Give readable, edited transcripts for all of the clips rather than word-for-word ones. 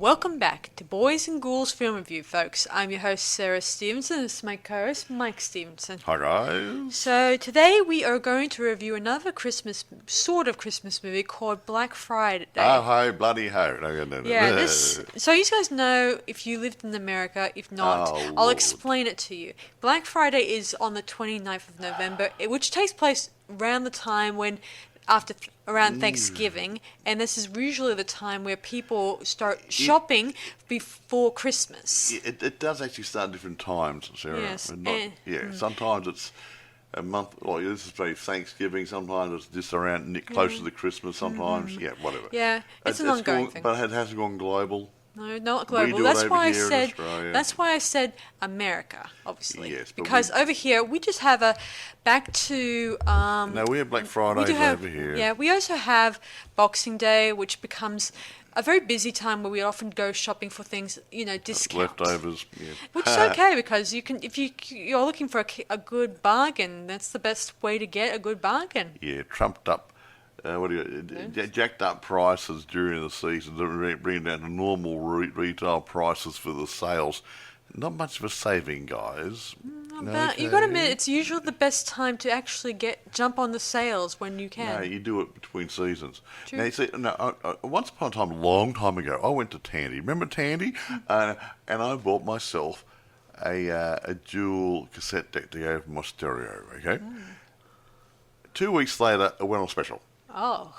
Welcome back to Boys and Ghouls Film Review, folks. I'm your host, Sarah Stephenson. This is my co-host, Mike Stephenson. Hi, guys. So today we are going to review another sort of Christmas movie called Black Friday. Oh, ho, bloody ho. No. Yeah, so you guys know if you lived in America. If not, I'll explain it to you. Black Friday is on the 29th of November, which takes place around the time when around Thanksgiving, and this is usually the time where people start shopping before Christmas. It does actually start at different times, Sarah. Yes. Sometimes it's a month, like this is very Thanksgiving, sometimes it's just around closer to Christmas, sometimes, whatever. Yeah, it's an ongoing thing. But it hasn't gone global. No, not global. We do That's it why over here in Australia. That's why I said America, obviously. Yes, because over here we just have a back to. No, we have Black Fridays over here. Yeah, we also have Boxing Day, which becomes a very busy time where we often go shopping for things, discount. Leftovers. Yeah. Which is okay because you can, if you're looking for a good bargain, that's the best way to get a good bargain. Yeah, trumped up. Jacked up prices during the season to bring down to normal retail prices for the sales. Not much of a saving, guys. But you got to admit, it's usually the best time to actually jump on the sales when you can. No, you do it between seasons. True. Now, you see, once upon a time, a long time ago, I went to Tandy. Remember Tandy? And I bought myself a dual cassette deck to go for my stereo, okay? 2 weeks later, it went on special. Oh.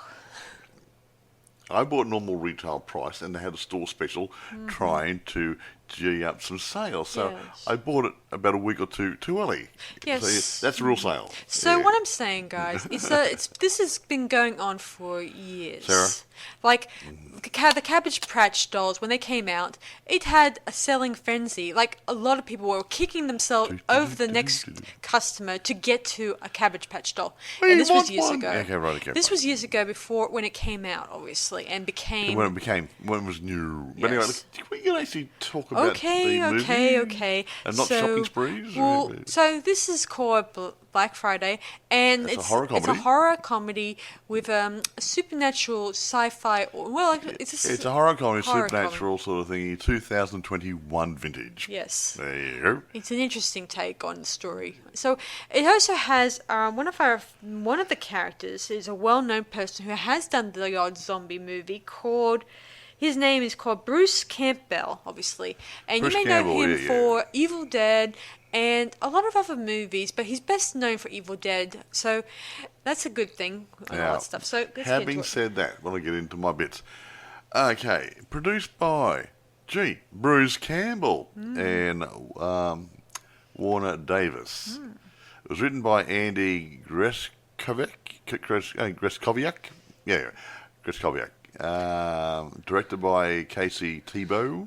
I bought normal retail price and they had a store special trying to gee up some sales. So Yes. I bought it about a week or two too early. Yes. So that's a real sale. So what I'm saying, guys, is that this has been going on for years. Sarah? Like the Cabbage Patch dolls, when they came out, it had a selling frenzy. Like a lot of people were kicking themselves over the next customer to get to a Cabbage Patch doll. And this was years ago. Okay, right, okay, This was years ago before when it came out, obviously, and became. When it was new. But Yes. anyway, we can actually talk about the movie. Okay. And not shopping sprees? Well, so this is called Black Friday, and It's a horror comedy. It's a horror comedy with a supernatural sci-fi. It's a horror comedy, horror supernatural sort of thing, 2021 vintage. Yes. There you go. It's an interesting take on the story. So it also has one of the characters is a well-known person who has done the odd zombie movie called. His name is called Bruce Campbell, obviously, and Bruce you may Campbell, know him yeah. for Evil Dead and a lot of other movies, but he's best known for Evil Dead. So that's a good thing. And all that stuff. So let's get having into it. said that, when I get into my bits, okay, produced by Bruce Campbell and Warner Davis. It was written by Andy Greskoviak. Yeah, Greskoviak. Directed by Casey Tebow.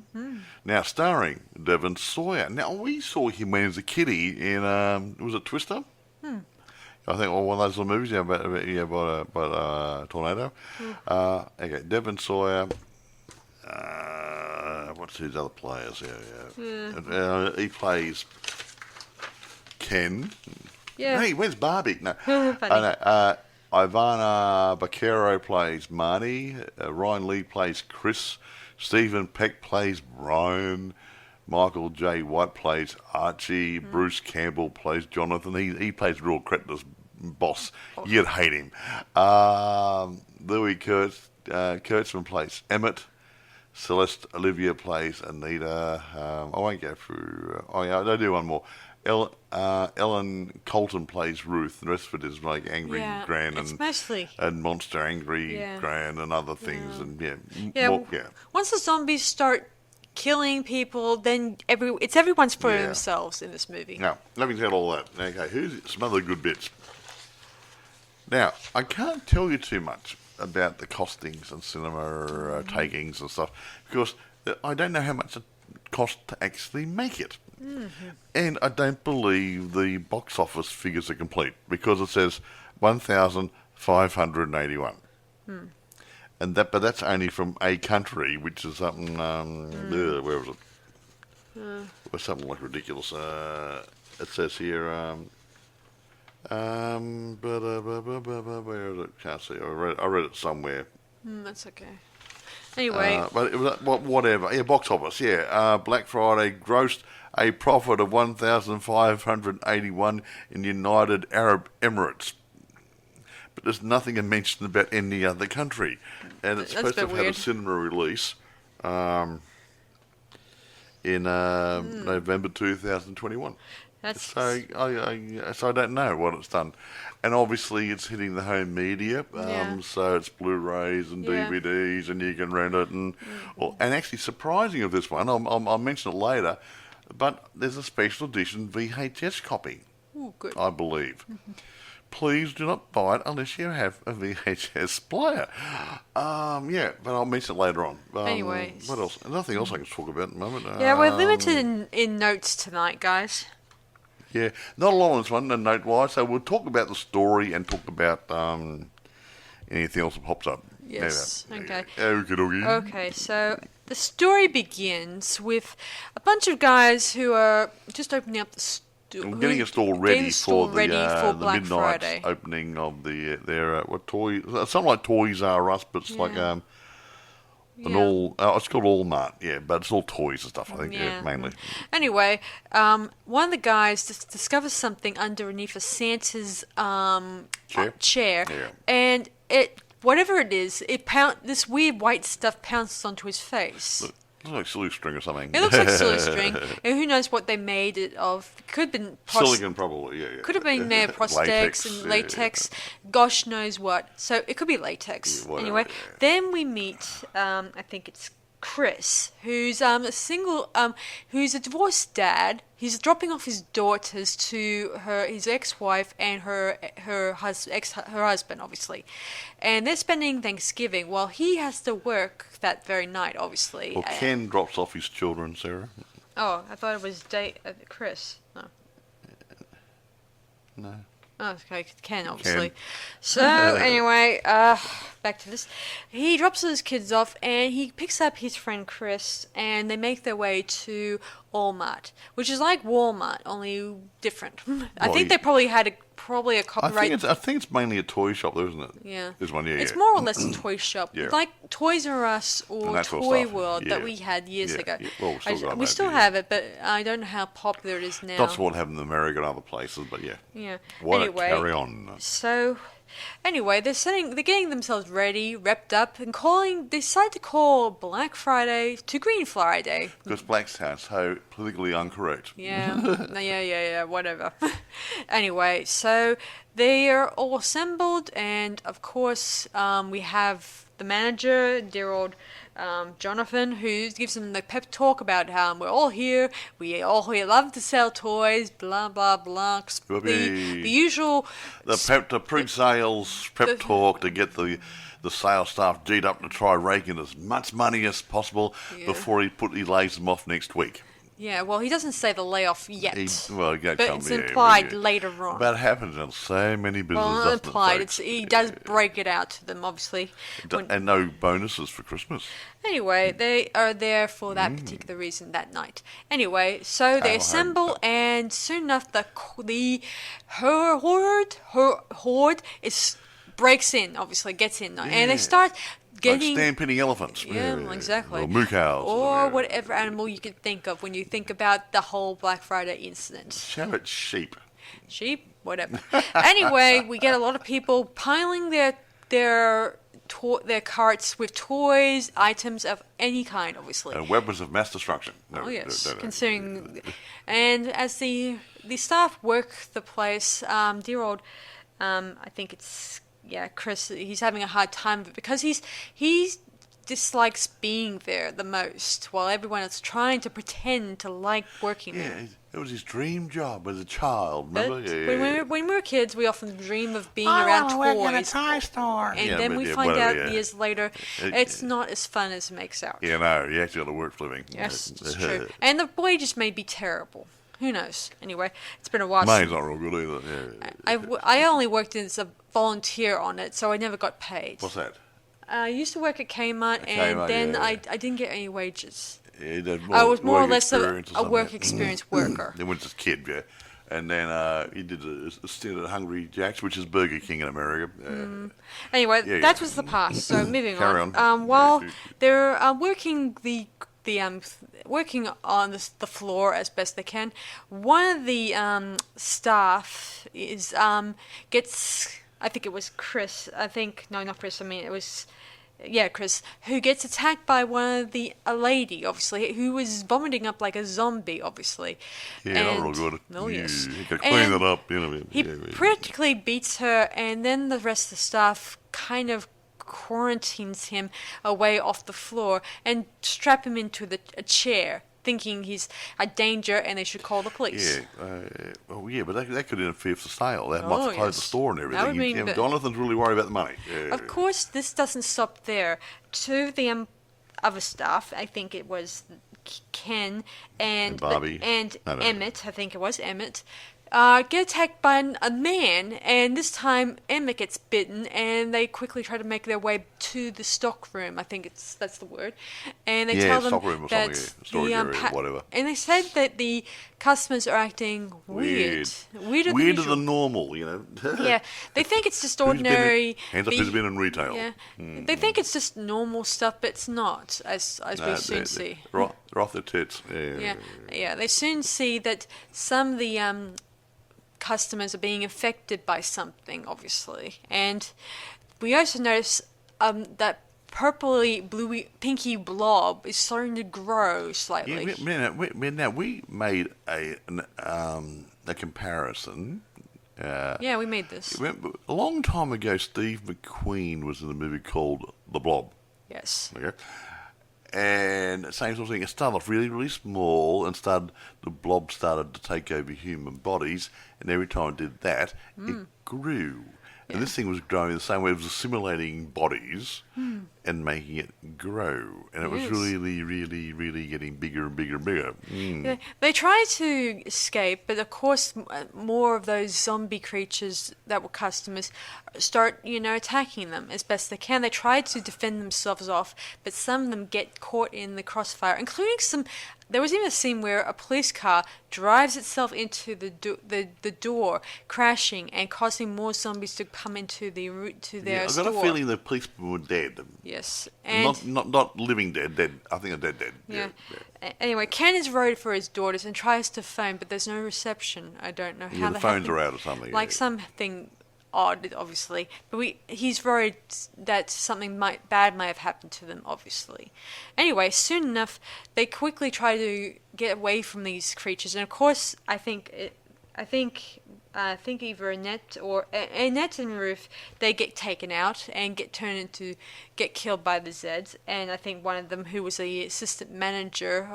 Now starring Devon Sawyer. Now we saw him when he was a kiddie in was it Twister? I think one of those little movies about a tornado. Okay, Devon Sawyer. What's his other players? He plays Ken. Yeah. Hey, where's Barbie? No. Funny. Ivana Baquero plays Marty. Ryan Lee plays Chris. Stephen Peck plays Brian. Michael J. White plays Archie. Bruce Campbell plays Jonathan. He plays real cretinous boss. You'd hate him. Louis Kurtzman plays Emmett. Celeste Olivia plays Anita. I won't go through. I'll do one more. Ellen Colton plays Ruth. The rest of it is like Angry Gran and Monster Angry Gran and other things. And Once the zombies start killing people, then everyone's for themselves in this movie. Now, let me tell all that. Okay, here's some other good bits. Now, I can't tell you too much about the costings and cinema takings and stuff because I don't know how much it cost to actually make it. And I don't believe the box office figures are complete because it says 1,581. And but that's only from a country, which is something. Where was it? It was something like ridiculous. It says here. Where is it? Can't see. I read it somewhere. That's okay. Anyway. But it was, whatever. Yeah, box office, yeah. Black Friday grossed a profit of 1,581 in the United Arab Emirates. But there's nothing mentioned about any other country. And it's supposed to have had a cinema release in November 2021. So I don't know what it's done. And obviously it's hitting the home media, so it's Blu-rays and DVDs, and you can rent it. And actually, surprising of this one, I'll mention it later, but there's a special edition VHS copy. Ooh, good. I believe. Please do not buy it unless you have a VHS player. But I'll mention it later on. Anyway. What else? Nothing else I can talk about at the moment. Yeah, we're limited in notes tonight, guys. Yeah, not a lot on this one, note-wise. So we'll talk about the story and talk about anything else that pops up. Yes, okay. Okay, so the story begins with a bunch of guys who are just opening up the store. Getting a store ready for the Black midnight Friday opening of their what toy? Something like Toys R Us, but it's like it's called All Mart, but it's all toys and stuff, I think, mainly. Anyway, one of the guys discovers something underneath a Santa's chair, and whatever it is, this weird white stuff pounces onto his face. It looks like silly string or something. It looks like silly string, and who knows what they made it of. Could have been silicon, probably. Could have been made of prosthetics and latex. Gosh knows what. So it could be latex. Anyway, then we meet. I think it's Chris, who's who's a divorced dad. He's dropping off his daughters to his ex-wife and her husband, obviously, and they're spending Thanksgiving while he has to work that very night, obviously. Well, Ken drops off his children, Sarah. Oh, I thought it was Chris. No. Oh, okay, Ken, obviously. So, anyway, back to this. He drops his kids off, and he picks up his friend Chris, and they make their way to Walmart, which is like Walmart, only different. I think they probably had a copyright. I think it's mainly a toy shop, though, isn't it? Yeah. There's one, It's more or less a toy shop. Yeah. Like Toys R Us or Toy World that we had years ago. Yeah. Well, we still have it, but I don't know how popular it is now. That's what happened in America and other places, but yeah. Yeah. Anyway, carry on. So, anyway, they're getting themselves ready, repped up, and they decide to call Black Friday to Green Friday. Because black sounds so politically incorrect. Yeah, whatever. Anyway, so they are all assembled, and of course, we have the manager, dear old Jonathan, who gives them the pep talk about how we're all here, we love to sell toys, blah blah blah. The usual. The pre-sales pep talk to get the sales staff G'd up to try rake in as much money as possible before he lays them off next week. Yeah, well, he doesn't say the layoff yet. But it's implied later on. That happens in so many businesses. Well, implied. He does break it out to them, obviously. And no bonuses for Christmas. Anyway, they are there for that particular reason that night. Anyway, so they assemble, and soon enough, the horde breaks in. Obviously, gets in, and they start. Like stampeding elephants. Yeah, exactly. Or moo cows. Or whatever animal you can think of when you think about the whole Black Friday incident. Show it sheep. Sheep? Whatever. Anyway, we get a lot of people piling their carts with toys, items of any kind, obviously. Weapons of mass destruction. Yes, considering... And as the staff work the place, dear old... I think it's... Yeah, Chris, he's having a hard time of it because he dislikes being there the most, while everyone is trying to pretend to like working there. Yeah, it was his dream job as a child. Remember? When we were kids, we often dream of being around toys. Work in a toy store. And then we find out years later, it's not as fun as it makes out. Yeah, no, you actually got to work for a living. Yes, it's true. And the wages may be terrible. Who knows? Anyway, it's been a while. Money's not real good either. Yeah. I only worked as a volunteer on it, so I never got paid. What's that? I used to work at Kmart, and then I didn't get any wages. Yeah, I was more or less a work experience worker. Then when I was a kid, And then he did a stint at Hungry Jack's, which is Burger King in America. Anyway, that was the past. So moving Carry on. While they're working on the floor as best they can, one of the staff gets. I think it was Chris. No, not Chris. I mean, it was. Yeah, Chris, who gets attacked by a lady, obviously, who was vomiting up like a zombie, obviously. Yeah, not real good. Oh, yes. You can clean it up. He practically beats her, and then the rest of the staff kind of quarantines him away off the floor and strap him into a chair, thinking he's a danger and they should call the police. Yeah, but that could interfere with the sale. That might close the store and everything. That would mean Jonathan's really worried about the money. Yeah. Of course, this doesn't stop there. Two of the other staff, I think it was Ken and Barbie. Emmett, I think it was Emmett, get attacked by a man, and this time Emmett gets bitten, and they quickly try to make their way to the stock room. I think that's the word, and they tell them that whatever. And they said that the customers are acting weirder than normal. Yeah, they think it's just ordinary. Hands up who's been in retail. Yeah, they think it's just normal stuff, but it's not, as we soon see. They're off their tits. Yeah. They soon see that some of the customers are being affected by something, obviously, and we also notice that purpley, bluey, pinky blob is starting to grow slightly. Now we made a comparison. We made this. A long time ago, Steve McQueen was in a movie called The Blob. Yes. Okay. And same sort of thing. It started off really, really small, and the blob started to take over human bodies. And every time it did that, it grew. Yeah. And this thing was growing the same way. It was assimilating bodies and making it grow. And it was really, really, really getting bigger and bigger and bigger. Yeah, they tried to escape, but of course more of those zombie creatures that were customers start, attacking them as best they can. They tried to defend themselves off, but some of them get caught in the crossfire, including some. There was even a scene where a police car drives itself into the door, crashing and causing more zombies to come into their store. I've got a feeling the policemen were dead. Yes, and not living dead. I think they're dead. Yeah. Anyway, Ken is worried for his daughters and tries to phone, but there's no reception. I don't know how the phones are out or something. Like something odd, obviously, but he's worried that something bad might have happened to them, obviously. Anyway, soon enough, they quickly try to get away from these creatures, and of course, I think either Annette and Ruth, they get taken out and get killed by the Zeds, and I think one of them, who was the assistant manager,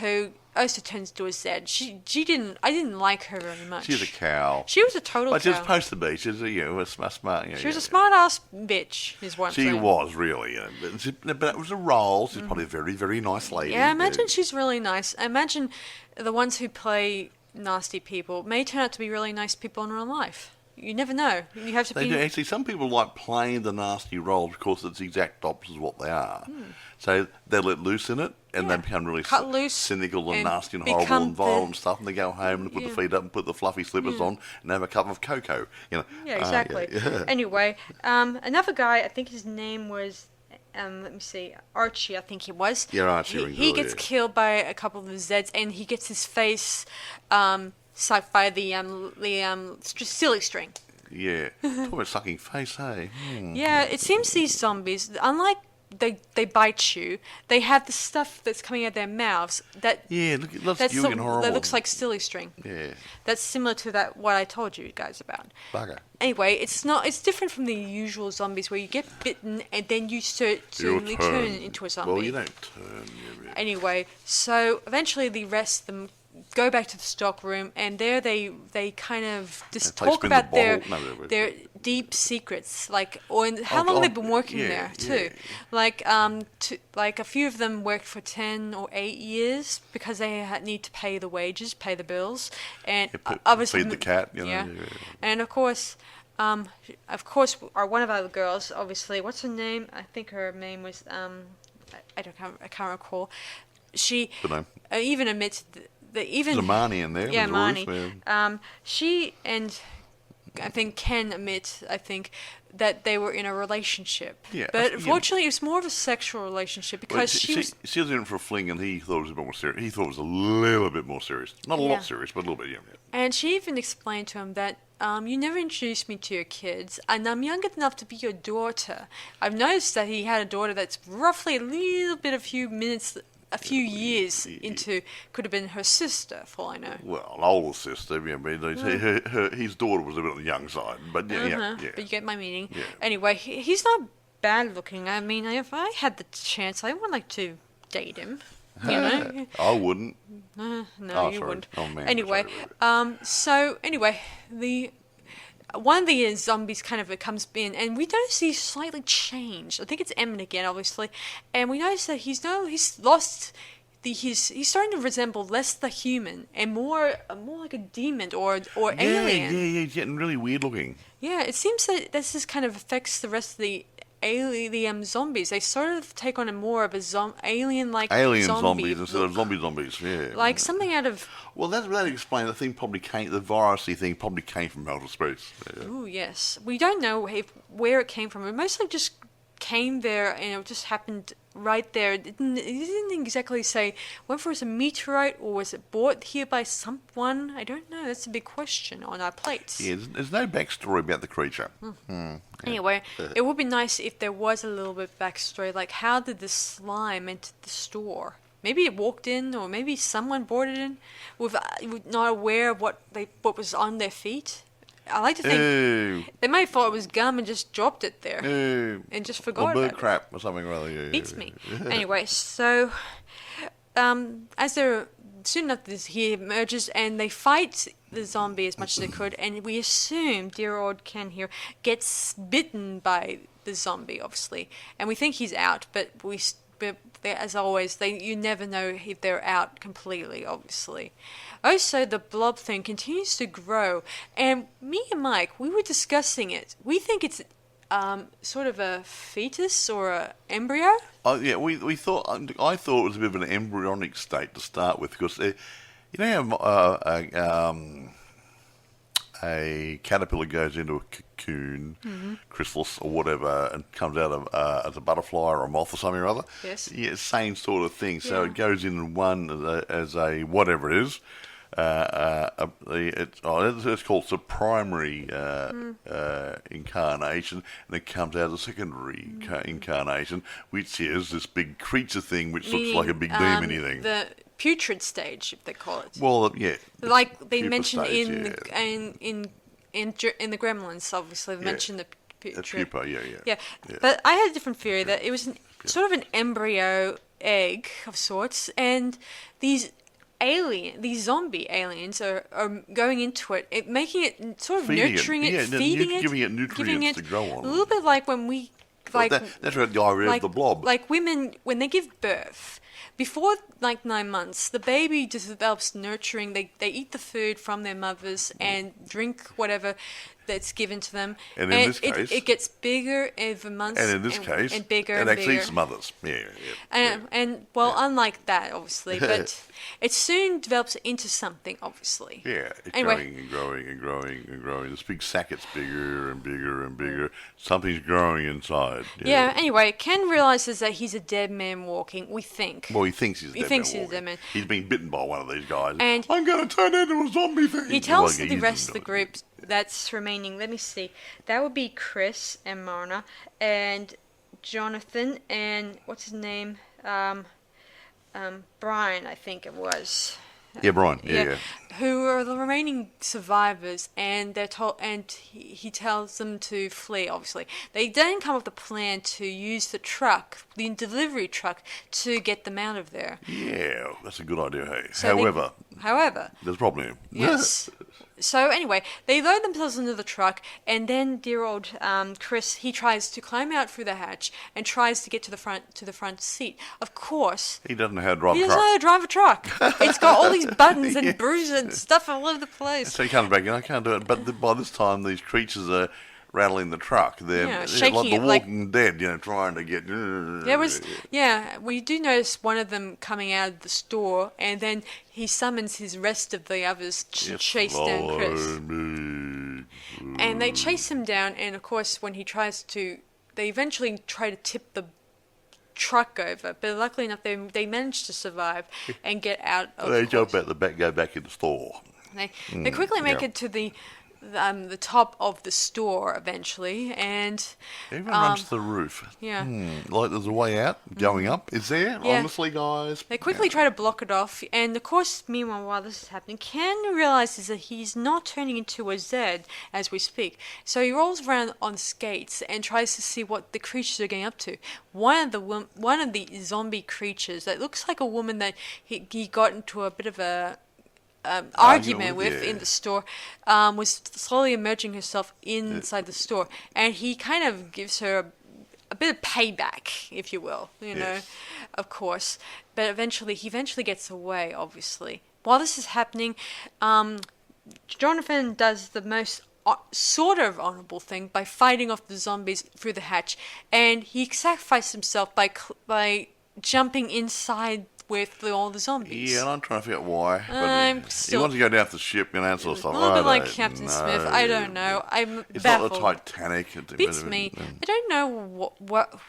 who also turns to a Zed. I didn't like her very much. She was a cow. She was a total cow. But she was supposed to be. She was a smart. She was a smart ass bitch, is what I'm saying. She was really, but it was a role. She's probably a very, very nice lady. Yeah, I imagine she's really nice. I imagine the ones who play nasty people may turn out to be really nice people in real life. You never know. You have to They do. Actually, some people like playing the nasty roles because it's the exact opposite of what they are. So they let loose in it, and they become really cynical and nasty and horrible and violent and stuff, and they go home and put the feet up and put the fluffy slippers on and have a cup of cocoa. Yeah, exactly. Anyway, another guy, I think his name was let me see, Archie, I think he was. Yeah, Archie. He gets killed by a couple of the Zeds, and he gets his face sucked by the silly string. Yeah. Talk about sucking face, hey? Yeah, it seems these zombies, unlike they bite you, they have the stuff that's coming out of their mouths that horrible. That looks like silly string. Yeah. That's similar to what I told you guys about. Bugger. Anyway, it's different from the usual zombies where you get bitten and then you certainly turn into a zombie. Well, you don't turn. Anyway, so eventually the rest of them go back to the stock room, and there they kind of just talk about their deep secrets, how long they've been working there too. Yeah. Like a few of them worked for 10 or 8 year because they need to pay the wages, pay the bills, and others feed the cat. And of course, one of our girls, obviously, what's her name? I think her name was I can't recall. She even admits even there's a Marnie in there. Yeah, There's Marnie. Ruth, yeah. She and I think Ken admit, that they were in a relationship. Yeah, But yeah. unfortunately, it was more of a sexual relationship because she was in for a fling, and he thought it was a bit more serious. He thought it was a little bit more serious. Not a lot serious, but a little bit, yeah. And she even explained to him that you never introduced me to your kids, and I'm young enough to be your daughter. I've noticed that he had a daughter that's roughly a little bit, a few years into, could have been her sister, for all I know. Well, an older sister, yeah, but his daughter was a bit on the young side, but yeah. But you get my meaning. Yeah. Anyway, he's not bad looking. I mean, if I had the chance, I would like to date him. You know? I wouldn't. No, Oh, you sorry. wouldn't. Oh, man, Anyway, sorry. one of the zombies kind of comes in, and we notice he's slightly changed. I think it's Emmett again, obviously, and we notice that he's lost. He's starting to resemble less the human and more like a demon or alien. Yeah, he's getting really weird looking. Yeah, it seems that this just kind of affects the rest of the zombies. They sort of take on more of a alien-like Zombies instead of zombies, yeah. Like something out of... Well, that explains the thing the virusy thing probably came from outer space. Yeah. Ooh, yes. We don't know where it came from. It mostly just came there and it just happened right there. It didn't exactly say whether it was a meteorite or was it brought here by someone. I don't know. That's a big question on our plates. Yeah, there's no backstory about the creature. Anyway, it would be nice if there was a little bit backstory, like how did the slime enter the store? Maybe it walked in, or maybe someone brought it in, with not aware of what was on their feet. I like to think they may have thought it was gum and just dropped it there and just forgot or bird about crap or something or other. Beats me. Anyway, so as they're soon enough, he emerges and they fight the zombie as much as they could, and we assume dear old Ken here gets bitten by the zombie, obviously, and we think he's out, but as always, you never know if they're out completely, obviously. Also, the blob thing continues to grow, and me and Mike, we were discussing it. We think it's sort of a fetus or an embryo. Oh yeah, I thought it was a bit of an embryonic state to start with, because you know how a caterpillar goes into a cocoon, chrysalis or whatever, and comes out as a butterfly or a moth or something or other. Yes. Yeah, same sort of thing. So it goes in one as a whatever it is. It's called the primary incarnation, and it comes out as a secondary incarnation, which is this big creature thing, which looks like a big demon-y thing. The putrid stage, if they call it. Well, yeah. Like they mentioned stage, in the Gremlins, obviously they mentioned the putrid. Pupa, Yeah, but I had a different theory that it was sort of an embryo egg of sorts, and these zombie aliens are going into it, making it sort of nurturing it, feeding it, giving it nutrients to grow on. A little bit like when we that's what the idea of the blob. Like women when they give birth. Before 9 months, the baby just develops nurturing. They eat the food from their mothers and drink whatever that's given to them. And in this case, it gets bigger over months. And in this case, and bigger it and actually bigger. eats mothers. Yeah. Unlike that, obviously, but it soon develops into something, obviously. Yeah, it's anyway, growing and growing and growing. This big sack gets bigger and bigger and bigger. Something's growing inside. Yeah. Anyway, Ken realizes that he's a dead man walking. We think. Well, he thinks he's a dead man. He's been bitten by one of these guys. And I'm going to turn into a zombie thing. He tells the rest of the group that's remaining. Let me see. That would be Chris and Marna and Jonathan and what's his name? Brian, I think it was. Yeah, Brian. Yeah. Who are the remaining survivors, and they're told, and he tells them to flee. Obviously, they then come up with a plan to use the delivery truck, to get them out of there. Yeah, that's a good idea. Hey, So however, there's a problem here. Yes. So anyway, they load themselves into the truck, and then dear old Chris, he tries to climb out through the hatch and tries to get to the front seat. Of course, he doesn't know how to drive a truck. He doesn't know how to drive a truck. It's got all these buttons and bruises and stuff all over the place. So he comes back and I can't do it. But by this time, these creatures are rattling the truck. They're shaking like The it like- Walking Dead, trying to get... We do notice one of them coming out of the store, and then he summons his rest of the others to chase down Chris. And they chase him down, and of course, when he tries to... They eventually try to tip the truck over, but luckily enough, they manage to survive and get out of They jump out the back, go back in the store. They quickly make it to the top of the store eventually, and everyone runs to the roof. Yeah. Like there's a way out, going up. Is there? Yeah. Honestly, guys. They quickly try to block it off, and of course, meanwhile, while this is happening, Ken realizes that he's not turning into a Z as we speak. So he rolls around on skates and tries to see what the creatures are getting up to. One of the zombie creatures that looks like a woman that he got into a bit of a argument with in the store was slowly emerging herself inside the store, and he kind of gives her a bit of payback, if you will, know, of course. But he eventually gets away, obviously. While this is happening, Jonathan does the most sort of honorable thing by fighting off the zombies through the hatch, and he sacrificed himself by jumping inside with all the zombies. Yeah, and I'm trying to figure out why. He wants to go down to the ship and that sort of stuff. A little bit like Captain Smith. I don't know. It's baffled. not the Titanic. Beats me. I don't know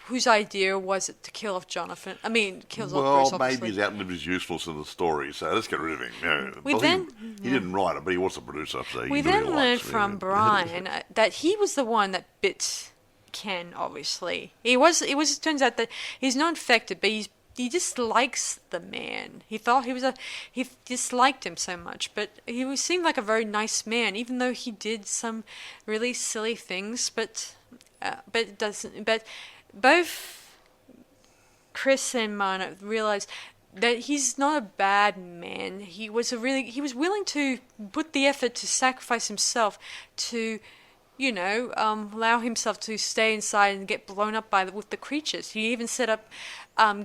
whose idea was it to kill off Jonathan. I mean, kills off Bruce, obviously. Maybe he's outlived his usefulness in the story, so let's get rid of him. He didn't write it, but he was the producer. So we then learned from Brian that he was the one that bit Ken, obviously. It turns out that he's not infected, but he dislikes the man. He disliked him so much, but he seemed like a very nice man, even though he did some really silly things. But it doesn't. But both Chris and Mana realize that he's not a bad man. He was willing to put the effort to sacrifice himself to, allow himself to stay inside and get blown up with the creatures. He even set up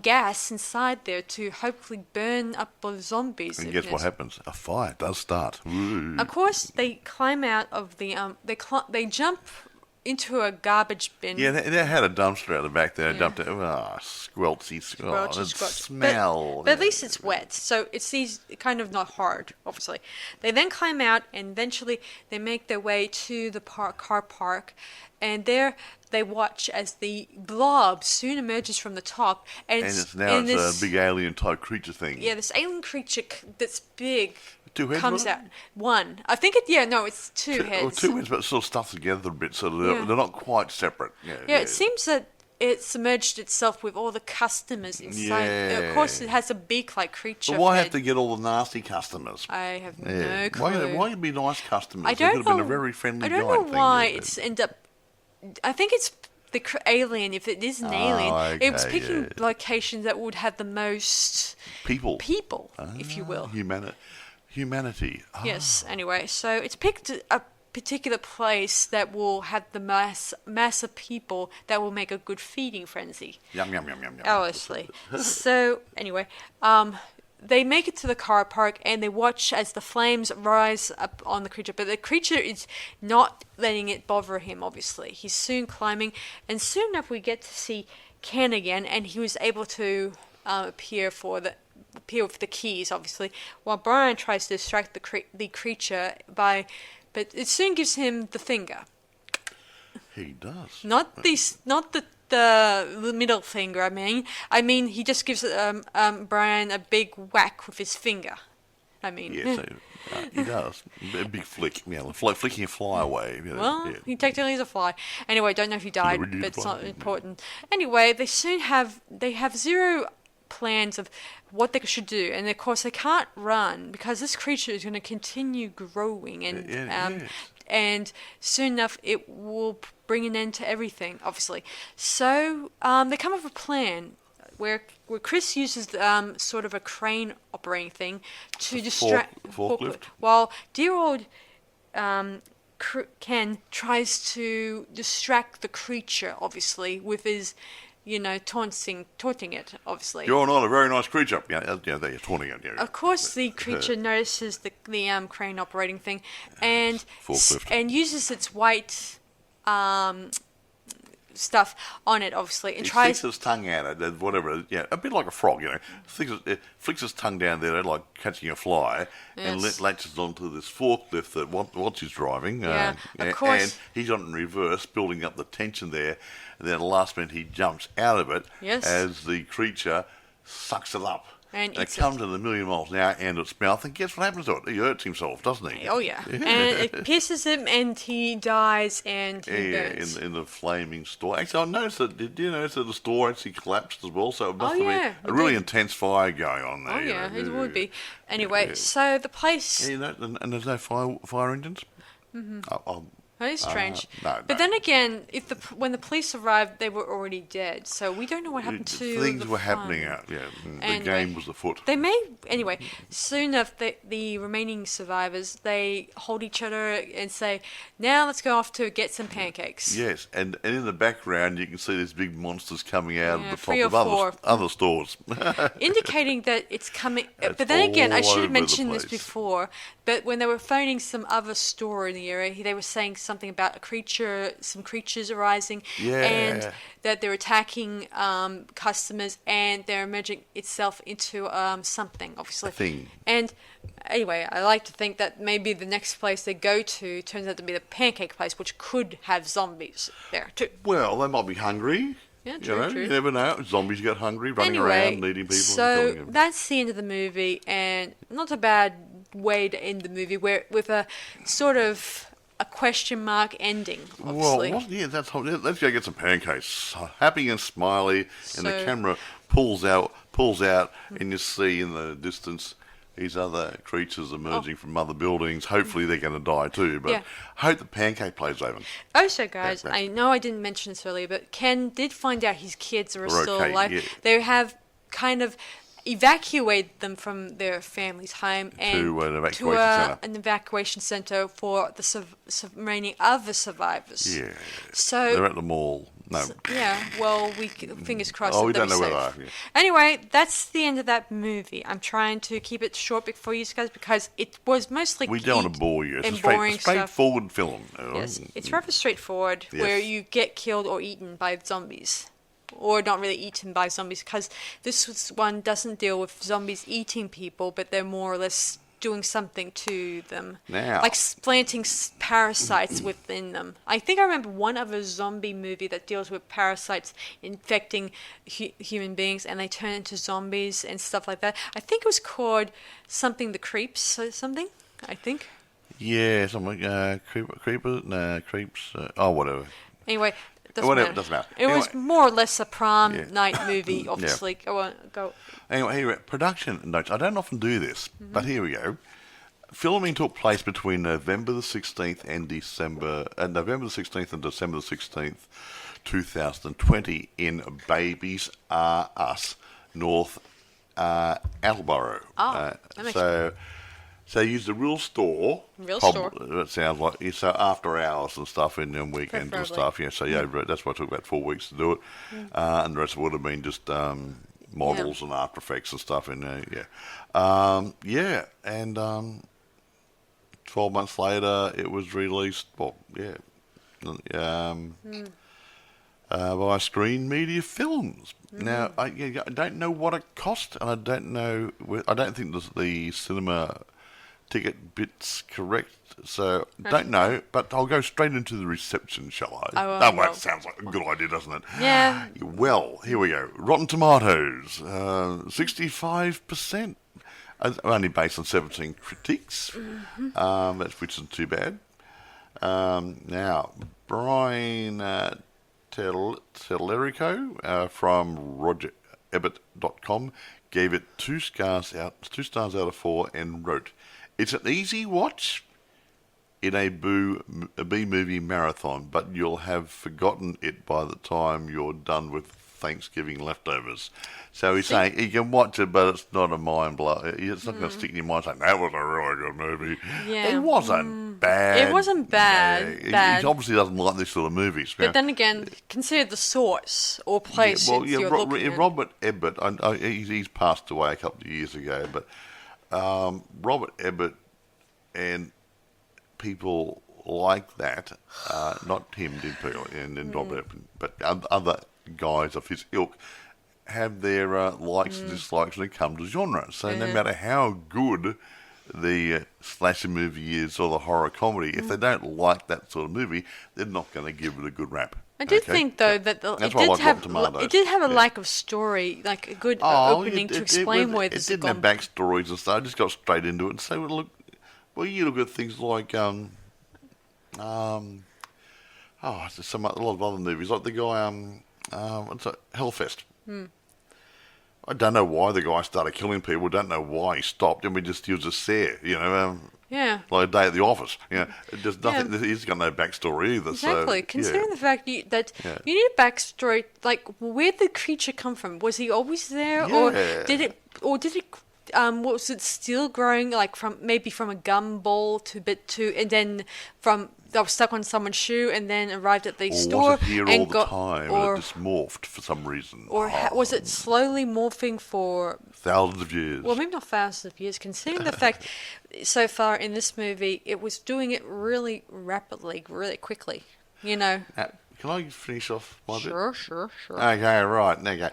gas inside there to hopefully burn up the zombies. And guess what happens? A fire does start. Ooh. Of course, they climb out of the they jump into a garbage bin. Yeah, they had a dumpster out the back there. Dumped it. Squelchy. Smell. But at least it's wet, so it's kind of not hard, obviously. They then climb out, and eventually they make their way to the car park, and there they watch as the blob soon emerges from the top. And it's a big alien type creature thing. Yeah, this alien creature that's big. 2 heads comes out. One. I think it's 2 heads. 2 heads, but sort of stuffed together a bit, so they're not quite separate. Yeah, it seems that it submerged itself with all the customers inside. Yeah. Of course, it has a beak-like creature. But why have to get all the nasty customers? I have no clue. Why be nice customers? I don't know. Could have been a very friendly I don't know why it's end up. I think it's the alien. If it is an alien, okay, it was picking locations that would have the most people, if you will. Humanity. Yes. Anyway, so it's picked a particular place that will have the mass of people that will make a good feeding frenzy. Yum yum yum yum yum. Obviously. So anyway, they make it to the car park and they watch as the flames rise up on the creature. But the creature is not letting it bother him. Obviously, he's soon climbing, and soon enough we get to see Ken again, and he was able to appear with the keys, obviously, while Brian tries to distract the creature but it soon gives him the finger. He does. Not the middle finger. I mean, he just gives Brian a big whack with his finger. Yes, he does. A big flick, like flicking a fly away. He technically is a fly. Anyway, I don't know if he died, but it's not important. Anyway, they have zero plans of what they should do, and of course they can't run because this creature is going to continue growing, and soon enough it will bring an end to everything, obviously. So they come up with a plan where Chris uses sort of a crane operating thing to distract forklift, while dear old Ken tries to distract the creature, obviously, with his taunting it, obviously. You're not a very nice creature. They're taunting it. Of course, the creature notices the crane operating thing and uses its white stuff on it, obviously, and he tries. sticks his tongue out at it, whatever, a bit like a frog, flicks his tongue down there like catching a fly, and latches onto this forklift that Watts is driving. Of course. And he's on in reverse, building up the tension there, and then at the last minute he jumps out of it as the creature sucks it up. And it comes at a million miles an hour in its mouth, and guess what happens to it? He hurts himself, doesn't he? Oh, yeah. And it pisses him, and he dies, and he burns. In the flaming store. Actually, did you notice that the store actually collapsed as well? So it must have been a really intense fire going on there. Oh, yeah, it would be. Anyway, so the place... and there's no fire engines? Mm-hmm. That is strange. But then again, when the police arrived, they were already dead. So we don't know what happened to things were happening out. Yeah, the game was afoot. They may soon enough. The remaining survivors, they hold each other and say, "Now let's go off to get some pancakes." Yes, and in the background you can see these big monsters coming out of the three top of other stores, indicating that it's coming. But then again, I should have mentioned this before. But when they were phoning some other store in the area, they were saying something about some creatures arising, and that they're attacking customers, and they're merging itself into something, obviously. A thing. And anyway, I like to think that maybe the next place they go to turns out to be the pancake place, which could have zombies there too. Well, they might be hungry. Yeah, true. You never know. Zombies get hungry, running around, eating people, and killing them. So that's the end of the movie, and not a bad way to end the movie, with a sort of a question mark ending, obviously. Well, let's go get some pancakes. Happy and smiley, and the camera pulls out, and you see in the distance these other creatures emerging from other buildings. Hopefully they're going to die too, but hope the pancake place open. Also, guys, I know I didn't mention this earlier, but Ken did find out his kids are still alive. Yeah. They have kind of evacuate them from their family's home and to an evacuation center for the remaining other survivors. Yeah. So they're at the mall. No. Fingers crossed. We don't know where they are. Yeah. Anyway, that's the end of that movie. I'm trying to keep it short for you guys because it was mostly we don't want to bore you. It's a straightforward film. Yes, it's rather straightforward where you get killed or eaten by zombies. Or not really eaten by zombies, because this one doesn't deal with zombies eating people, but they're more or less doing something to them. Like planting parasites within them. I think I remember one other zombie movie that deals with parasites infecting human beings, and they turn into zombies and stuff like that. I think it was called something The Creeps or something, I think. Yeah, something like Creepers, Creeps, whatever. Anyway... Doesn't matter. It was more or less a prom night movie, obviously. Go. Anyway, here, production notes. I don't often do this, but here we go. Filming took place between November the 16th and December the 16th, 2020 in Babies R Us, North Attleboro. That makes sense. So you used a real store. It sounds like. So after hours and stuff, and weekends and stuff. Yeah. So that's why it took about 4 weeks to do it, and the rest would have been just models and After Effects and stuff in there. And 12 months later, it was released. By Screen Media Films. Now, I don't know what it cost, and I don't know. I don't think the cinema ticket bit's correct, so don't know, but I'll go straight into the reception, shall I? That sounds like a good idea, doesn't it? Yeah. Well, here we go. Rotten Tomatoes, 65%, only based on 17 critics, which isn't too bad. Now, Brian Tellerico from RogerEbbett.com gave it 2 stars out of 4 and wrote, "It's an easy watch in a B-movie marathon, but you'll have forgotten it by the time you're done with Thanksgiving leftovers." So he's saying you can watch it, but it's not a mind blow. It's not going to stick in your mind saying, that was a really good movie. Yeah. It wasn't bad. It wasn't bad. He obviously doesn't like these sort of movies. But then again, consider the source or place you're looking at. Robert Ebbett, he's passed away a couple of years ago, but Robert Ebbett and people like that, not him, and Robert, but other guys of his ilk, have their likes and dislikes when it comes to genre. So no matter how good the slasher movie is or the horror comedy, if they don't like that sort of movie, they're not going to give it a good rap. I did think, though, that it did have a lack of story, like a good opening to explain where this is gone. It didn't have backstories and stuff. I just got straight into it and say, you look at things like there's a lot of other movies, like the guy Hellfest. I don't know why the guy started killing people. Don't know why he stopped. I mean, he was just there, like a day at the office. There's nothing. He's got no backstory either. Exactly. So, considering the fact that you need a backstory, like where did the creature come from? Was he always there, or did it? Was it still growing, like from a gumball and then that was stuck on someone's shoe and then arrived at the store was it here and all the time and it just morphed for some reason? Or was it slowly morphing for thousands of years? Well, maybe not thousands of years, considering the fact so far in this movie it was doing it really rapidly, really quickly, Can I finish off my bit? Sure. Okay, right. Okay.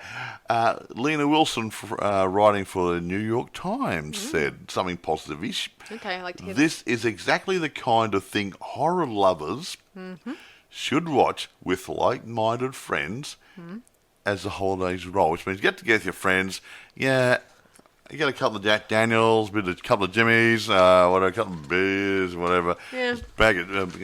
Lena Wilson, writing for the New York Times, said something positive-ish. Okay, I like to hear This is exactly the kind of thing horror lovers should watch with like-minded friends as the holidays roll, which means get together with your friends. Yeah. You get a couple of Jack Daniels, a couple of Jimmys, a couple of beers, whatever. Yeah.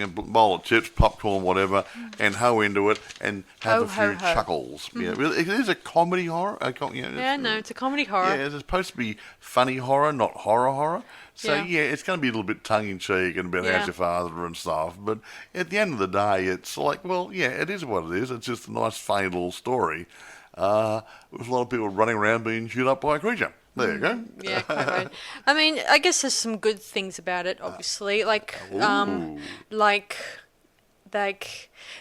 Bowl of chips, popcorn, whatever, and hoe into it and have a few chuckles. Yeah, it is a comedy horror. It's a comedy horror. Yeah, it's supposed to be funny horror, not horror. So it's going to be a little bit tongue-in-cheek and a bit how's your father and stuff. But at the end of the day, it's like, it is what it is. It's just a nice, funny little story with a lot of people running around being chewed up by a creature. There you go. Yeah, quite right. I mean, I guess there's some good things about it, obviously. Like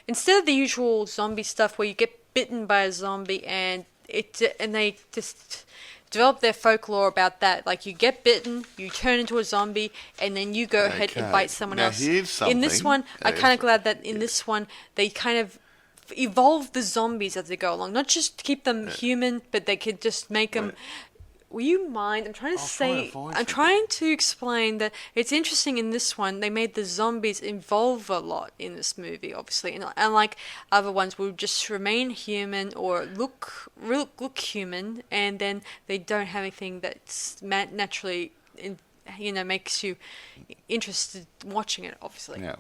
instead of the usual zombie stuff where you get bitten by a zombie and they just develop their folklore about that. Like you get bitten, you turn into a zombie, and then you go ahead and bite someone else. Here's something. In this one, I'm kind of glad that in this one they kind of evolve the zombies as they go along. Not just keep them human, but they could just make them. Will you mind? I'm trying to explain that it's interesting in this one. They made the zombies evolve a lot in this movie, obviously, and unlike other ones, will just remain human or look human, and then they don't have anything that's naturally, makes you interested in watching it. Obviously. Yeah.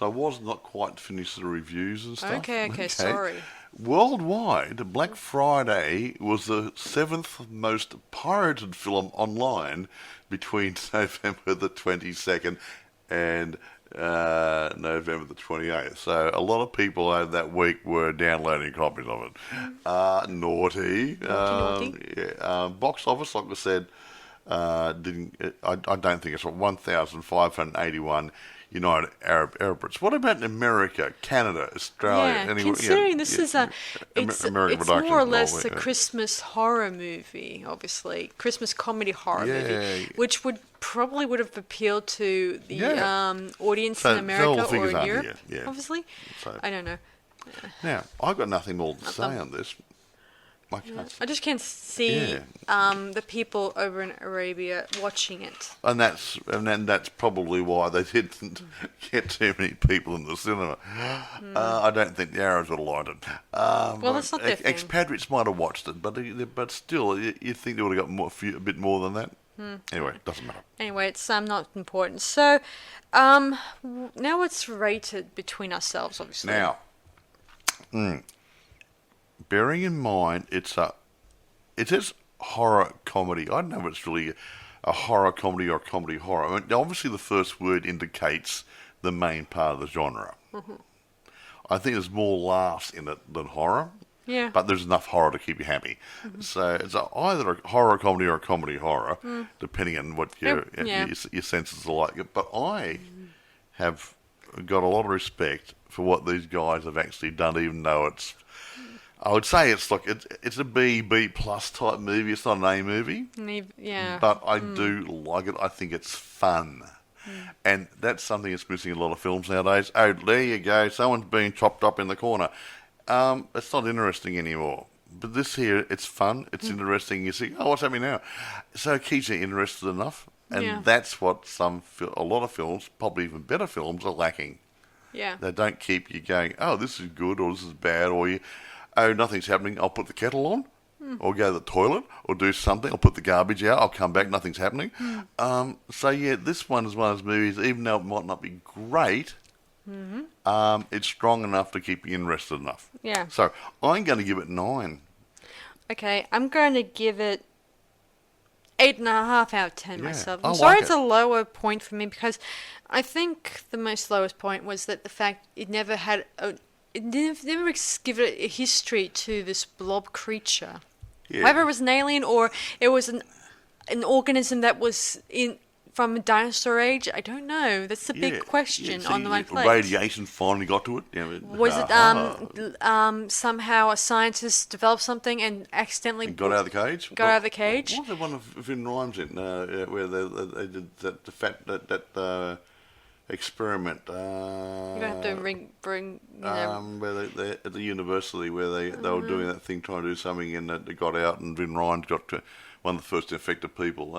I was not quite finished the reviews and stuff. Okay, sorry. Worldwide, Black Friday was the 7th most pirated film online between November the 22nd and November the 28th. So a lot of people over that week were downloading copies of it. Naughty. Box office, like I said, I don't think it's 1,581 United Arab Emirates. What about in America, Canada, Australia? Yeah, considering this is it's more or less a Christmas horror movie, obviously. Christmas comedy horror movie, which would have appealed to the audience in America or in Europe, obviously. So, I don't know. Now, I've got nothing more to say on this. I just can't see the people over in Arabia watching it, and that's probably why they didn't get too many people in the cinema. I don't think the Arabs would have liked it. Well, that's not their thing. Expatriates might have watched it, but still, you think they would have got a bit more than that. Anyway, it doesn't matter. Anyway, it's not important. So, now it's rated between ourselves, obviously. Now. Bearing in mind, it says horror comedy. I don't know if it's really a horror comedy or comedy horror. I mean, obviously, the first word indicates the main part of the genre. I think there's more laughs in it than horror. Yeah. But there's enough horror to keep you happy. So it's either a horror comedy or a comedy horror, depending on what your senses are like. But I have got a lot of respect for what these guys have actually done, even though it's. I would say it's a B plus type movie. It's not an A movie. Yeah. But I do like it. I think it's fun. And that's something that's missing in a lot of films nowadays. Oh, there you go, someone's being chopped up in the corner. It's not interesting anymore. But this here, it's fun, it's interesting. You see, what's happening now? So it keeps you interested enough. And that's what a lot of films, probably even better films, are lacking. Yeah. They don't keep you going, oh, this is good or this is bad, or nothing's happening, I'll put the kettle on, or go to the toilet, or do something, I'll put the garbage out, I'll come back, nothing's happening. This one is one of those movies, even though it might not be great, it's strong enough to keep you interested enough. Yeah. So I'm going to give it 9. Okay, I'm going to give it 8.5 out of 10 myself. I'm I sorry like it's a lower point for me because I think the most lowest point was that the fact it never had it never give it a history to this blob creature. Yeah. Whether it was an alien or it was an organism that was from a dinosaur age, I don't know. That's the big question on my plate. Radiation finally got to it. Was it somehow a scientist developed something and accidentally got out of the cage? Got out of the cage? What was the one of Vin Rhymes in where they did that experiment? You're gonna have to bring. Where they at the university where they were doing that thing, trying to do something, and they got out, and Vin Rhymes got to one of the first infected people.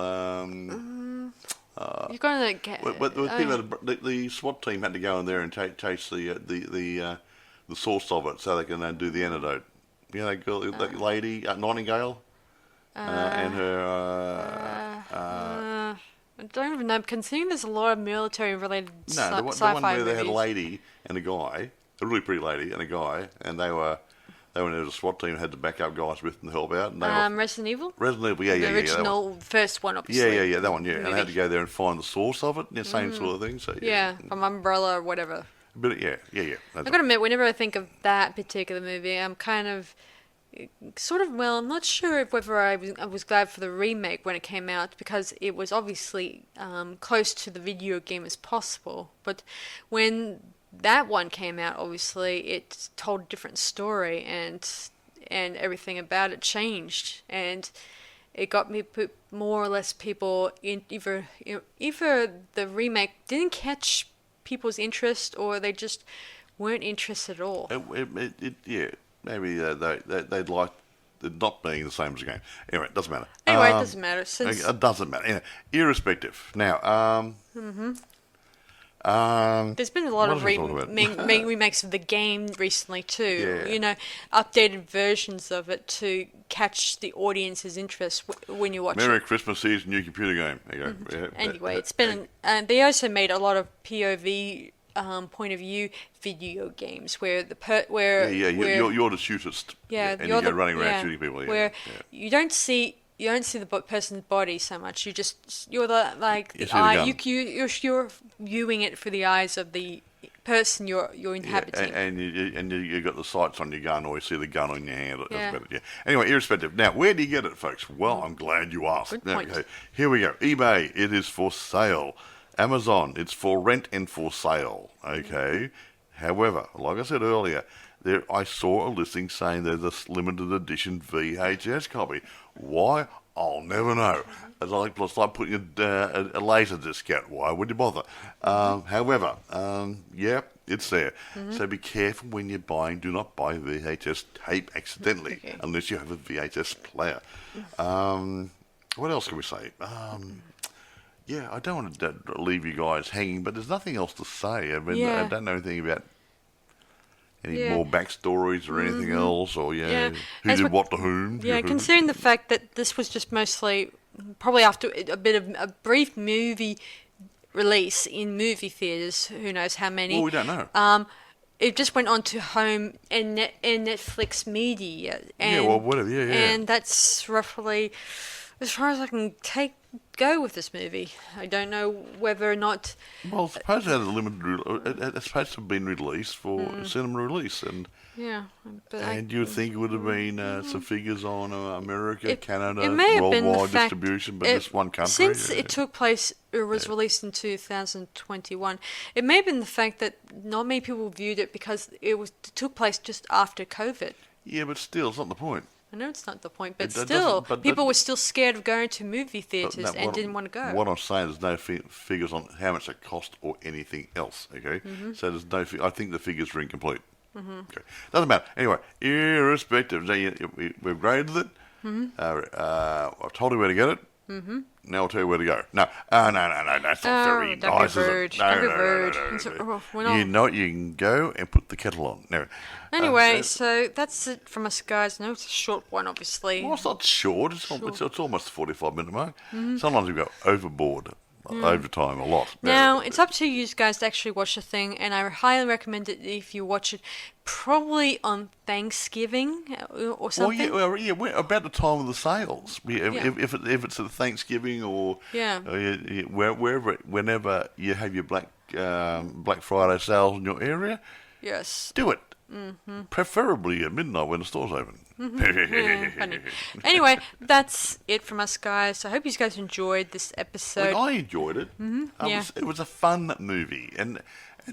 You're going to get. The SWAT team had to go in there and chase the source of it so they can do the antidote. You know, that lady, Nightingale, and her. I don't even know. Considering there's a lot of military-related sci-fi the one where movies. they had a lady and a guy, a really pretty lady and a guy, and they were in a SWAT team and had the backup guys with them to help out. And Resident Evil? Resident Evil, The original first one, obviously. Yeah, that one, yeah. And they had to go there and find the source of it, same sort of thing. So from Umbrella or whatever. But yeah. I've got to admit, whenever I think of that particular movie, I'm kind of I'm not sure whether I was glad for the remake when it came out because it was obviously close to the video game as possible. But when that one came out, obviously it told a different story and everything about it changed, and it got me more or less people in either the remake didn't catch people's interest or they just weren't interested at all. Maybe they'd like it not being the same as the game. Anyway, it doesn't matter. It doesn't matter. It doesn't matter. Anyway, irrespective. Now, there's been a lot of remakes of the game recently too. Yeah. Updated versions of it to catch the audience's interest when you watch Merry it. Christmas, here's a new computer game. There you go. Yeah, anyway, it's been. They also made a lot of POV point of view video games where you're the shootist. Yeah, and you go running around shooting people. Where you don't see the person's body so much. You're the eye. You're viewing it for the eyes of the person you're inhabiting. And you got the sights on your gun, or you see the gun on your hand. Anyway, irrespective. Now, where do you get it, folks? Well, I'm glad you asked. Good point. Okay, here we go. eBay, it is for sale. Amazon, it's for rent and for sale. Okay. However, like I said earlier, I saw a listing saying there's a limited edition VHS copy. Why? I'll never know. It's like putting a laser disc out. Why would you bother? However, it's there. So be careful when you're buying. Do not buy VHS tape accidentally unless you have a VHS player. What else can we say? I don't want to leave you guys hanging, but there's nothing else to say. I mean, I don't know anything about any more backstories or anything else, or who did what to whom. Considering the fact that this was just mostly probably after a bit of a brief movie release in movie theaters, who knows how many. Well, we don't know. It just went on to home and Netflix media. And, whatever. And that's roughly as far as I can go with this movie. I don't know whether or not. Well, it's supposed to have a limited. It's supposed to have been released for cinema release, and you think it would have been some figures on America, Canada, worldwide distribution, but just one country. Since it took place, it was released in 2021. It may have been the fact that not many people viewed it because it took place just after COVID. Yeah, but still, it's not the point. I know it's not the point, but It doesn't- still, but people that- were still scared of going to movie theatres No, and didn't want to go. What I'm saying, there's no figures on how much it cost or anything else. Okay, so there's no. I think the figures are incomplete. Okay, doesn't matter. Anyway, irrespective, we've graded it. I've told you where to get it. Now I'll tell you where to go. No, no, that's not very don't nice, be is rude. it? Don't be No, rude. no. We're not- You know what? You can go and put the kettle on. No. Anyway, so that's it from us, guys. No, it's a short one, obviously. Well, it's not short. It's almost the 45-minute mark. Sometimes we go overboard, overtime a lot. Now, it's up to you guys to actually watch the thing, and I highly recommend it if you watch it probably on Thanksgiving or something. We're about the time of the sales. If it's at Thanksgiving or wherever, whenever you have your Black Friday sales in your area, Yes. do it. Preferably at midnight when the store's open. Funny. Anyway, that's it from us, guys. I hope you guys enjoyed this episode. I enjoyed it. It was a fun movie, and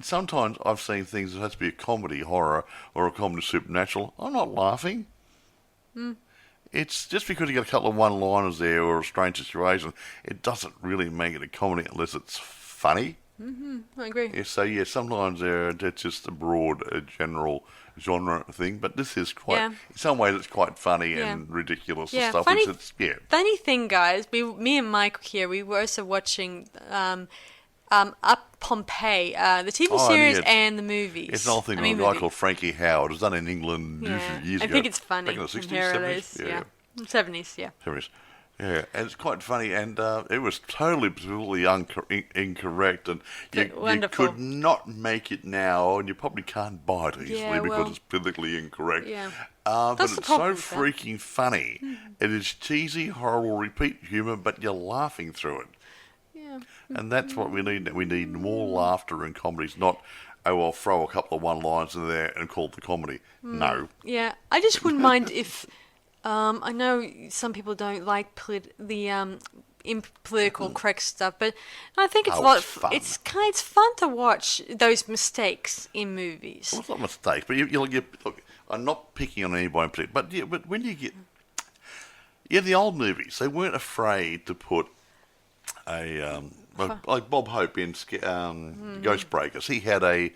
sometimes I've seen things that has to be a comedy horror or a comedy supernatural. I'm not laughing. It's just because you got a couple of one-liners there or a strange situation, it doesn't really make it a comedy unless it's funny. I agree. Yeah, so sometimes it's just a broad, general genre thing, but this is quite. In some ways, it's quite funny and ridiculous and stuff. Funny, Funny thing, guys. Me and Mike here. We were also watching Up Pompeii, the TV series and the movies. It's another thing a guy called Frankie Howard. It was done in England years ago. I think it's funny. Back in the 60s, Here 70s? it is. Yeah. 70s, yeah. 70s. Yeah, and it's quite funny, and it was totally incorrect, and you could not make it now, and you probably can't buy it easily because it's politically incorrect. Yeah. But it's so freaking funny. It is cheesy, horrible, repeat humour, but you're laughing through it. Yeah. And that's what we need. We need more laughter in comedies, not, I'll throw a couple of one-liners in there and call it the comedy. No. Yeah, I just wouldn't mind if... I know some people don't like political correct stuff, but I think it's fun. It's fun to watch those mistakes in movies. Well, it's not mistakes, but look. I'm not picking on anybody in particular, but when you get the old movies, they weren't afraid to put like Bob Hope in Ghost Breakers. He had an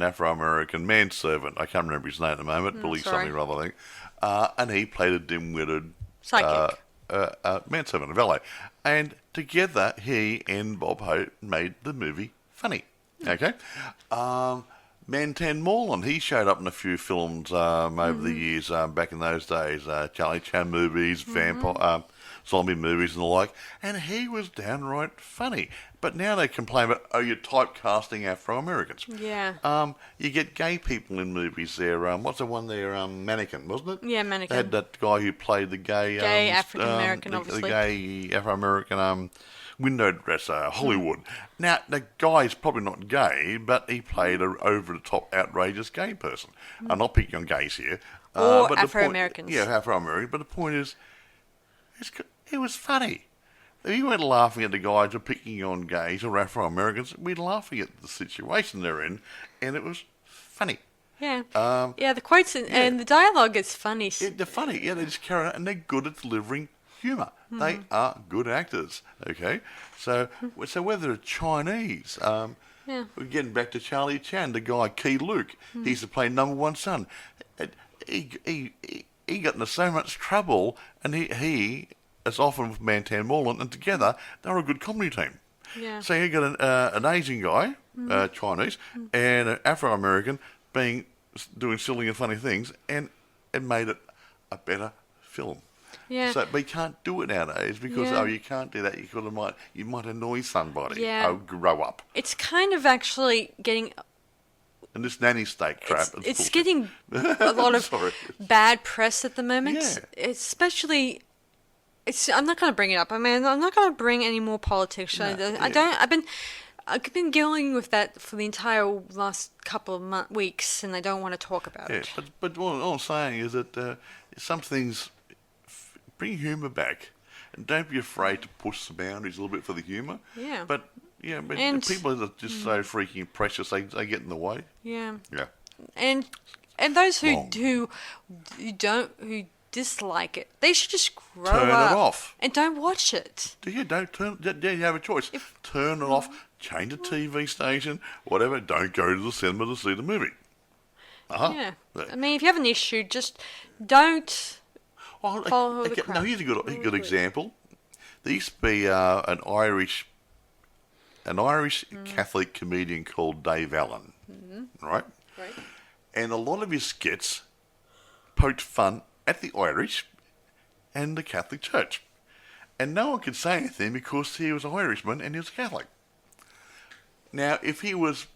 Afro-American manservant. I can't remember his name at the moment. Billy something or other, I think. And he played a dim-witted psychic manservant, a valet. And together, he and Bob Hope made the movie funny. Okay? Mantan Moreland, he showed up in a few films over the years, back in those days, Charlie Chan movies, vampire, zombie movies and the like, and he was downright funny. But now they complain about, you're typecasting Afro-Americans. Yeah. You get gay people in movies there. What's the one there? Mannequin, wasn't it? Yeah, Mannequin. They had that guy who played the gay African-American, obviously. The gay Afro-American window dresser, Hollywood. Now, the guy's probably not gay, but he played an over-the-top, outrageous gay person. I'm not picking on gays here. Or Afro-Americans. Yeah, Afro-American. But the point is, it was funny. We weren't laughing at the guys who are picking on gays or Afro-Americans. We're laughing at the situation they're in, and it was funny. Yeah. The quotes and the dialogue is funny. They're funny. Yeah, they just carry on, and they're good at delivering humour. They are good actors. Okay, so whether it's Chinese, we're getting back to Charlie Chan, the guy Key Luke. He used to play number one son. He got into so much trouble, and he as often with Mantan Moreland, and together they were a good comedy team. Yeah. So you got an Asian guy, Chinese, and an Afro-American doing silly and funny things, and it made it a better film. Yeah. So, but you can't do it nowadays because you can't do that. You might annoy somebody. Yeah. Grow up. It's kind of actually getting. And this nanny state crap. It's getting a lot of bad press at the moment. Yeah. Especially. I'm not going to bring it up. I mean, I'm not going to bring any more politics. No, I've been dealing with that for the entire last couple of weeks, and I don't want to talk about it. But all I'm saying is that some things bring humour back, and don't be afraid to push the boundaries a little bit for the humour. Yeah. But people are just so freaking precious; they get in the way. Yeah. Yeah. And those who dislike it. They should just grow Turn up it off. and don't watch it. You have a choice. Turn it off. Change the TV station. Whatever. Don't go to the cinema to see the movie. Yeah. I mean, if you have an issue, just don't follow the crowd. No, here's a good example. There used to be an Irish Catholic comedian called Dave Allen, right? Right. And a lot of his skits poked fun at the Irish and the Catholic Church. And no one could say anything because he was an Irishman and he was a Catholic. Now, if he was,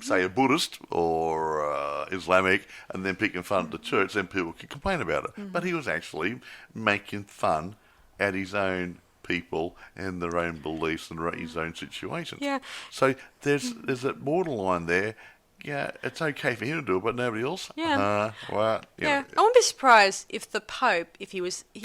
say, a Buddhist or Islamic and then picking fun at the church, then people could complain about it. But he was actually making fun at his own people and their own beliefs and his own situations. Yeah. So there's a borderline there. Yeah, it's okay for him to do it, but nobody else. Yeah. Well, Yeah, I wouldn't be surprised if the Pope, if he was the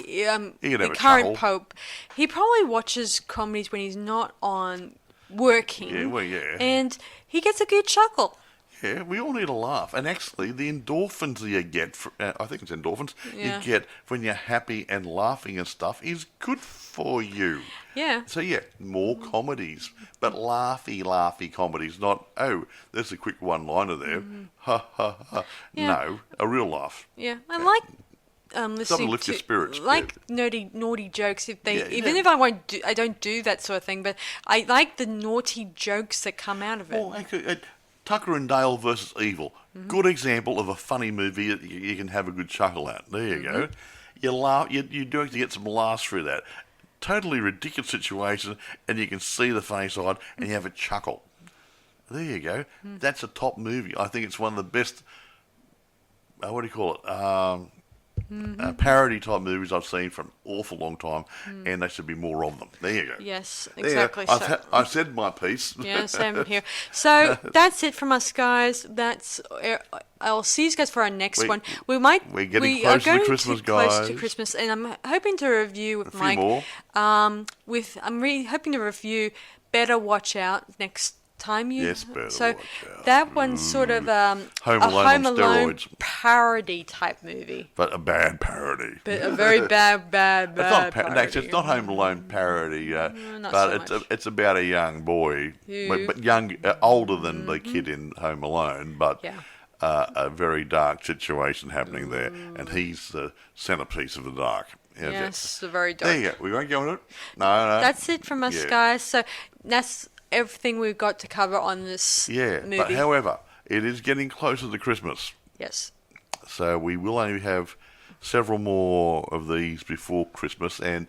could have a current chuckle. Pope, he probably watches comedies when he's not on working. Yeah, well, yeah. And he gets a good chuckle. Yeah, we all need a laugh. And actually, the endorphins that you get, I think it's endorphins, Yeah. you get when you're happy and laughing and stuff is good for you. Yeah. So, yeah, more comedies. But laughy comedies, not, oh, there's a quick one-liner there. Ha, ha, ha. Yeah. No, a real laugh. Yeah, I like listening lift to your spirits, like naughty jokes. If they, Yeah, even yeah. if I don't do that sort of thing, but I like the naughty jokes that come out of it. Well, actually, Tucker and Dale versus Evil. Good example of a funny movie that you can have a good chuckle at. There you go. You laugh. You do actually get some laughs through that. Totally ridiculous situation, and you can see the funny side, and you have a chuckle. There you go. That's a top movie. I think it's one of the best. What do you call it? Parody type movies I've seen for an awful long time, and there should be more of them. There you go. Yes, There you go. exactly. So. I've said my piece. Yeah, same here. So that's it from us, guys. I'll see you guys for our next one. We're getting are close to going Christmas, close to guys. Christmas, and I'm hoping to review with A few Mike. more. I'm really hoping to review Better Watch Out next time. Yes, Better So Watch Out. that one's sort of Home a Alone Home on Alone steroids. parody type movie, But a bad parody. but a very bad parody. It's not Home Alone parody, not but so much. it's about a young boy, Who- but young, older than the kid in Home Alone, but Yeah. a very dark situation happening there, and he's the centerpiece of the dark. Yeah, Yes, the very dark. there you go. We won't go on it. No. That's it from us, Yeah. guys. So that's everything we've got to cover on this movie. But however, it is getting closer to Christmas, Yes. so we will only have several more of these before Christmas, and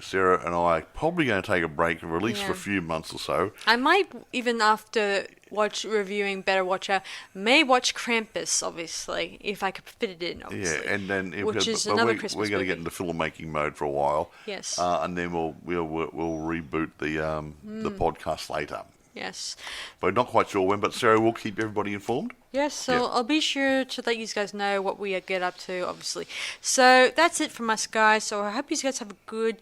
Sarah and I are probably going to take a break, at least for a few months or so. I might, even after reviewing Better Watch Out, may watch Krampus, obviously, if I could fit it in, obviously. Yeah, and then which is another Christmas we're going to movie. get into filmmaking mode for a while. Yes. And then we'll reboot the podcast later. Yes. But not quite sure when. But Sarah will keep everybody informed. Yes, so Yeah. I'll be sure to let you guys know what we get up to, obviously. So that's it from us, guys. So I hope you guys have a good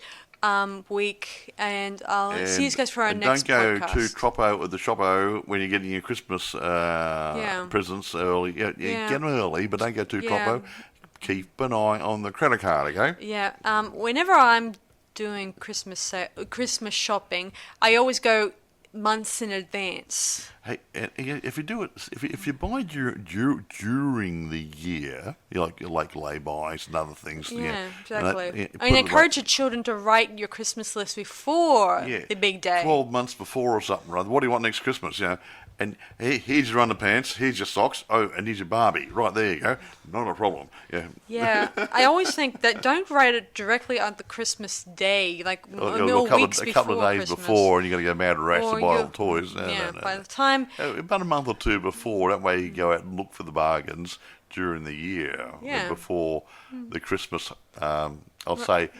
week, and I'll see you guys for our next don't go podcast. to Troppo or the Shoppo when you're getting your Christmas presents early. Yeah, Yeah. get them early, but don't go to Yeah. Troppo. Keep an eye on the credit card, okay? Yeah. Whenever I'm doing Christmas shopping, I always go months in advance. Hey, and if you do it, if you buy during the year, like lay-bys and other things. Yeah, and exactly. put I it encourage your children to write your Christmas list before the big day. 12 months before or something, right? What do you want next Christmas? And here's your underpants, here's your socks, and here's your Barbie. Right, there you go. Not a problem. Yeah. Yeah, I always think that don't write it directly on the Christmas day, like A couple of days Christmas. before, and you're going to go mad rash to buy all the toys. By the time... About a month or two before, that way you go out and look for the bargains during the year. Yeah. Before the Christmas, I'll say,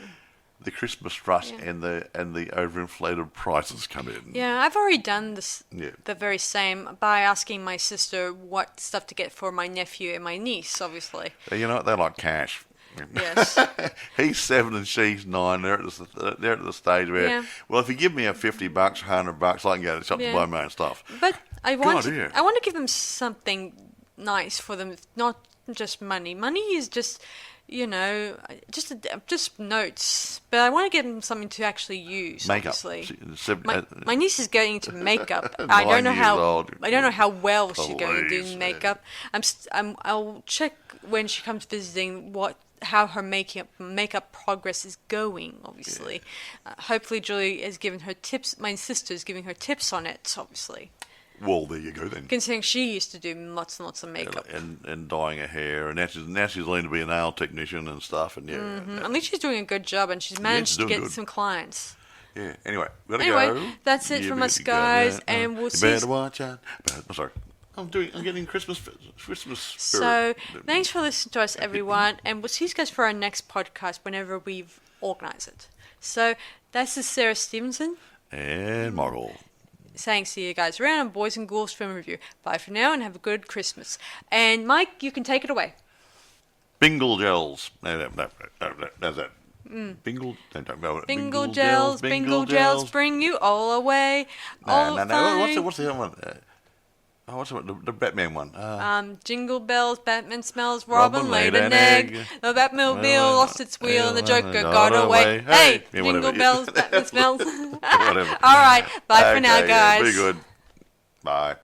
the Christmas rush and the overinflated prices come in. Yeah, I've already done this, Yeah. the very same by asking my sister what stuff to get for my nephew and my niece, obviously. You know what? They like cash. Yes. He's 7 and she's 9. They're at the stage where, well, if you give me a $50, $100, I can go to the shop to buy my own stuff. But I want idea. to give them something nice for them, not just money. Money is just, just notes. But I want to give them something to actually use. Makeup. Obviously. My niece is going into makeup. I 9 don't know years how. old. I don't know how well she's going to Please, do makeup. I'll check when she comes visiting how her makeup progress is going. Obviously, hopefully Julie has given her tips. My sister's giving her tips on it. Obviously. Well, there you go then. Considering she used to do lots and lots of makeup. And dyeing her hair, and now she's learned to be a nail technician and stuff, and At least she's doing a good job, and she's managed to get some clients. Yeah. Anyway, gotta go. That's it from us, guys, and we'll see. Better watch out. I'm sorry. I'm getting Christmas spirit. So thanks for listening to us, everyone, and we'll see you guys for our next podcast whenever we've organised it. So this is Sarah Stephenson and Michael saying see you guys around on Boys and Ghouls Film Review. Bye for now and have a good Christmas. And Mike, you can take it away. Bingle gels. No, that's that. Bingle gels bring you all away. No. What's the other one? What's the Batman one? Jingle bells, Batman smells, Robin laid an egg. The Batmobile lost its wheel and the Joker got away. Hey, jingle bells, Batman smells. All right, bye for now, guys. Be good. Bye.